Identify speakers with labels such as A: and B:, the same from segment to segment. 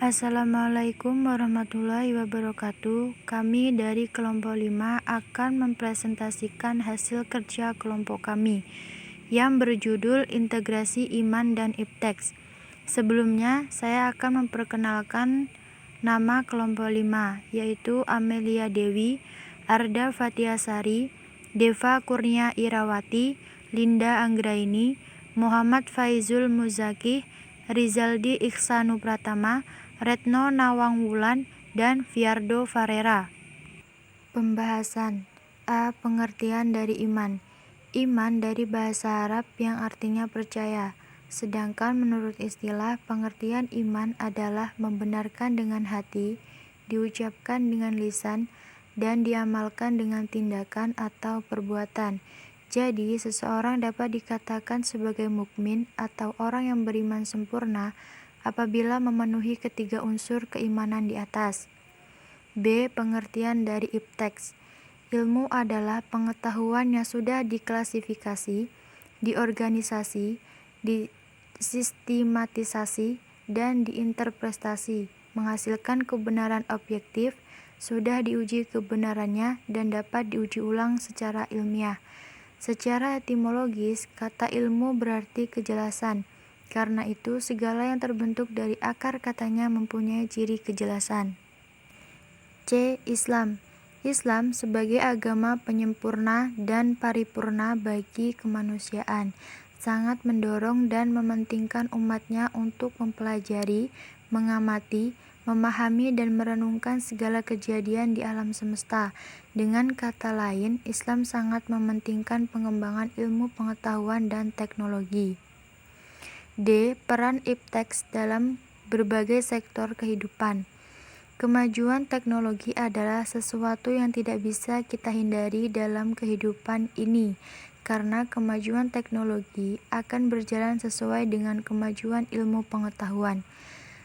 A: Assalamualaikum warahmatullahi wabarakatuh. Kami dari kelompok 5 akan mempresentasikan hasil kerja kelompok kami yang berjudul Integrasi Iman dan Iptek. Sebelumnya, saya akan memperkenalkan nama kelompok 5, yaitu Amelia Dewi, Arda Fatiasari, Deva Kurnia Irawati, Linda Anggraini, Muhammad Faizul Muzakih, Rizaldi Ikhsanu Pratama, Retno Nawangwulan, dan Fiardo Farera. Pembahasan A. Pengertian dari iman. Iman dari bahasa Arab yang artinya percaya. Sedangkan menurut istilah, pengertian iman adalah membenarkan dengan hati, diucapkan dengan lisan, dan diamalkan dengan tindakan atau perbuatan. Jadi, seseorang dapat dikatakan sebagai mukmin atau orang yang beriman sempurna apabila memenuhi ketiga unsur keimanan di atas. B. Pengertian dari iptek. Ilmu adalah pengetahuan yang sudah diklasifikasi, diorganisasi, disistematisasi, dan diinterpretasi, menghasilkan kebenaran objektif, sudah diuji kebenarannya, dan dapat diuji ulang secara ilmiah. Secara etimologis, kata ilmu berarti kejelasan. Karena itu, segala yang terbentuk dari akar katanya mempunyai ciri kejelasan. C. Islam. Islam sebagai agama penyempurna dan paripurna bagi kemanusiaan, sangat mendorong dan mementingkan umatnya untuk mempelajari, mengamati, memahami dan merenungkan segala kejadian di alam semesta. Dengan kata lain, Islam sangat mementingkan pengembangan ilmu pengetahuan dan teknologi. D. Peran iptek dalam berbagai sektor kehidupan. Kemajuan teknologi adalah sesuatu yang tidak bisa kita hindari dalam kehidupan ini, karena kemajuan teknologi akan berjalan sesuai dengan kemajuan ilmu pengetahuan.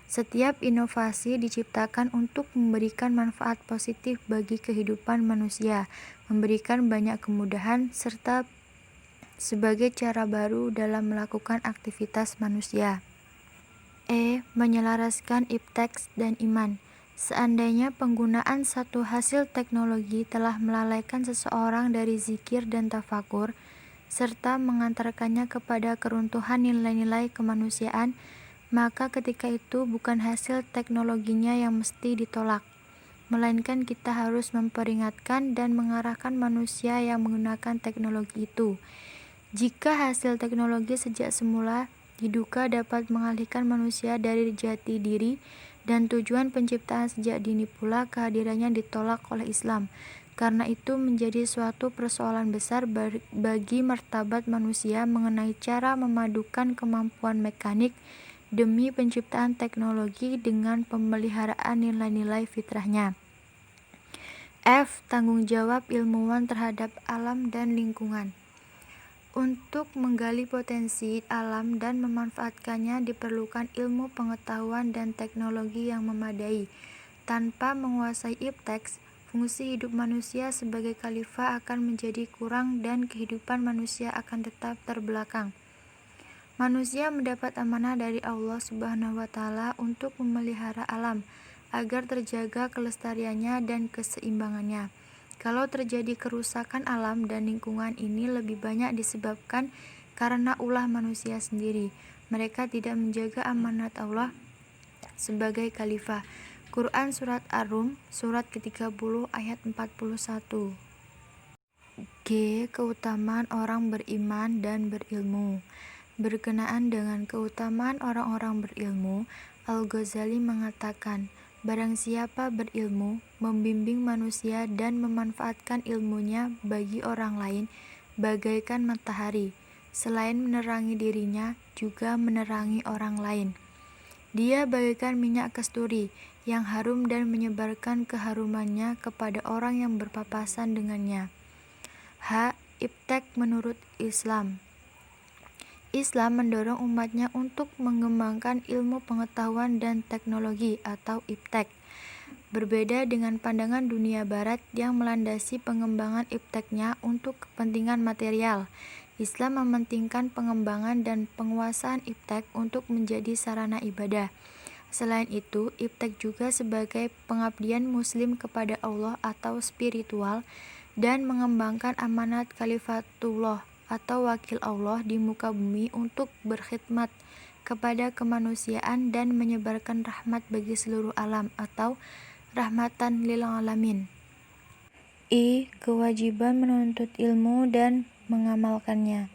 A: Setiap inovasi diciptakan untuk memberikan manfaat positif bagi kehidupan manusia, memberikan banyak kemudahan, serta sebagai cara baru dalam melakukan aktivitas manusia. E. Menyelaraskan iptek dan iman. Seandainya penggunaan satu hasil teknologi telah melalaikan seseorang dari zikir dan tafakur, serta mengantarkannya kepada keruntuhan nilai-nilai kemanusiaan, maka ketika itu bukan hasil teknologinya yang mesti ditolak, melainkan kita harus memperingatkan dan mengarahkan manusia yang menggunakan teknologi itu. Jika hasil teknologi sejak semula diduga dapat mengalihkan manusia dari jati diri dan tujuan penciptaan sejak dini pula, kehadirannya ditolak oleh Islam. Karena itu menjadi suatu persoalan besar bagi martabat manusia mengenai cara memadukan kemampuan mekanik demi penciptaan teknologi dengan pemeliharaan nilai-nilai fitrahnya. F. Tanggung jawab ilmuwan terhadap alam dan lingkungan. Untuk menggali potensi alam dan memanfaatkannya diperlukan ilmu pengetahuan dan teknologi yang memadai. Tanpa menguasai iptek, fungsi hidup manusia sebagai khalifah akan menjadi kurang dan kehidupan manusia akan tetap terbelakang. Manusia mendapat amanah dari Allah Subhanahu wa Ta'ala untuk memelihara alam agar terjaga kelestariannya dan keseimbangannya. Kalau terjadi kerusakan alam dan lingkungan ini lebih banyak disebabkan karena ulah manusia sendiri. Mereka tidak menjaga amanat Allah sebagai khalifah. Quran Surat Ar-Rum, surat ke-30 ayat 41. G. Keutamaan orang beriman dan berilmu. Berkenaan dengan keutamaan orang-orang berilmu, Al-Ghazali mengatakan, barang siapa berilmu, membimbing manusia dan memanfaatkan ilmunya bagi orang lain, bagaikan matahari, selain menerangi dirinya, juga menerangi orang lain. Dia bagaikan minyak kasturi yang harum dan menyebarkan keharumannya kepada orang yang berpapasan dengannya. H. Iptek menurut Islam. Islam mendorong umatnya untuk mengembangkan ilmu pengetahuan dan teknologi atau iptek. Berbeda dengan pandangan dunia barat yang melandasi pengembangan ipteknya untuk kepentingan material, Islam mementingkan pengembangan dan penguasaan iptek untuk menjadi sarana ibadah. Selain itu, iptek juga sebagai pengabdian muslim kepada Allah atau spiritual dan mengembangkan amanat khalifatullah atau wakil Allah di muka bumi untuk berkhidmat kepada kemanusiaan dan menyebarkan rahmat bagi seluruh alam atau rahmatan lil alamin. Kewajiban menuntut ilmu dan mengamalkannya.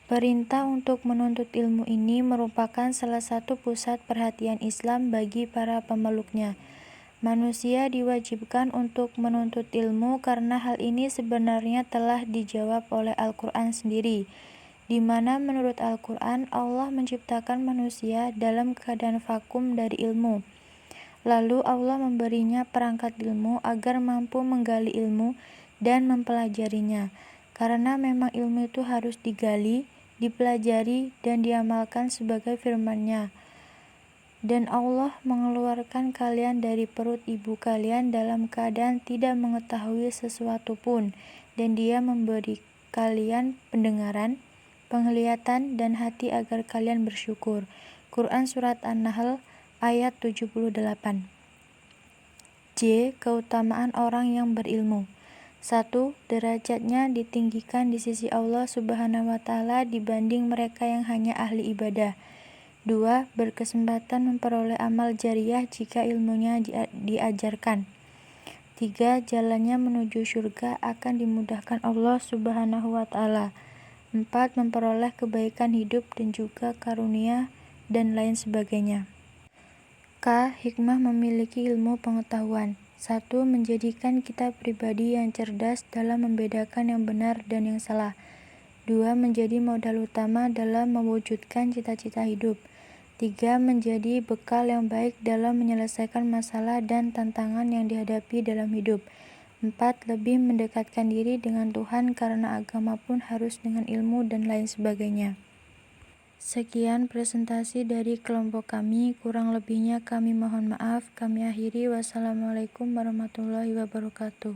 A: Perintah untuk menuntut ilmu ini merupakan salah satu pusat perhatian Islam bagi para pemeluknya. Manusia diwajibkan untuk menuntut ilmu karena hal ini sebenarnya telah dijawab oleh Al-Quran sendiri, di mana menurut Al-Quran Allah menciptakan manusia dalam keadaan vakum dari ilmu. Lalu Allah memberinya perangkat ilmu agar mampu menggali ilmu dan mempelajarinya. Karena memang ilmu itu harus digali, dipelajari, dan diamalkan sebagai firman-Nya. Dan Allah mengeluarkan kalian dari perut ibu kalian dalam keadaan tidak mengetahui sesuatu pun, dan Dia memberi kalian pendengaran, penglihatan, dan hati agar kalian bersyukur. Quran Surat An-Nahl ayat 78. Keutamaan orang yang berilmu. 1. Derajatnya ditinggikan di sisi Allah Subhanahu wa Ta'ala dibanding mereka yang hanya ahli ibadah. 2. Berkesempatan memperoleh amal jariyah jika ilmunya diajarkan. 3. Jalannya menuju surga akan dimudahkan Allah Subhanahu wa Ta'ala. 4. Memperoleh kebaikan hidup dan juga karunia dan lain sebagainya. Hikmah memiliki ilmu pengetahuan. 1. Menjadikan kita pribadi yang cerdas dalam membedakan yang benar dan yang salah. 2. Menjadi modal utama dalam mewujudkan cita-cita hidup. 3. Menjadi bekal yang baik dalam menyelesaikan masalah dan tantangan yang dihadapi dalam hidup. 4. Lebih mendekatkan diri dengan Tuhan karena agama pun harus dengan ilmu dan lain sebagainya. Sekian presentasi dari kelompok kami, kurang lebihnya kami mohon maaf. Kami akhiri, wassalamualaikum warahmatullahi wabarakatuh.